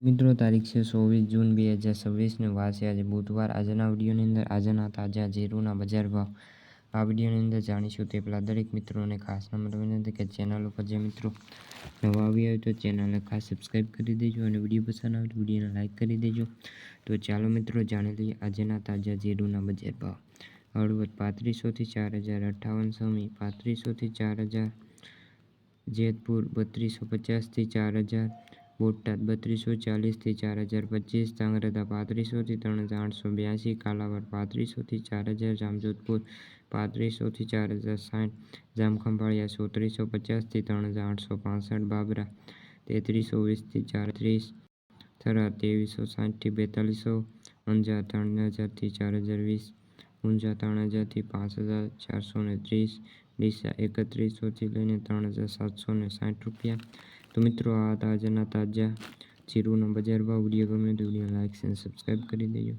મિત્રો તારીખ છે 24 જૂન 2026 વાર છે આજે બુધવાર। આજના વિડીયોની અંદર આજના તાજા જીરુના બજાર ભાવ આ વિડીયોની અંદર જાણીશું। તે પહેલાં દરેક મિત્રોને ખાસ નમ્ર વિનંતી કે ચેનલ ઉપર જે મિત્રો નવા આવી હોય તો ચેનલને ખાસ સબસ્ક્રાઈબ કરી દેજો અને વિડીયો પસંદ આવે તો વિડીયોને લાઇક કરી દેજો। તો ચાલો મિત્રો જાણી લઈએ આજના તાજા જીરુના બજાર ભાવ। હળવદ 3500 થી 4058, સમી 3500 થી 4000, જેતપુર 3250 થી 4000, બોટાદ 3240 થી 4025, ધાંગધ્રા 3500 થી 3882, કાલાવાડ 3500 થી 4000, જામજોધપુર 3500 થી 4060, જામખંભાળિયા 3750 થી 3865, બાબરા 3320 થી 4030, થરાદ 2360 થી 4200, અંજાર 3000 થી 4020, ઊંઝા 3000 થી 5430, ડીસા 3100 થી લઈને 3760 રૂપિયા। તો મિત્રો આ હતા આજના તાજા જીરુના બજાર ભાવ। વિડીયો ગમે તો વિડીયો લાઇક અને સબસ્ક્રાઈબ કરી દેજો।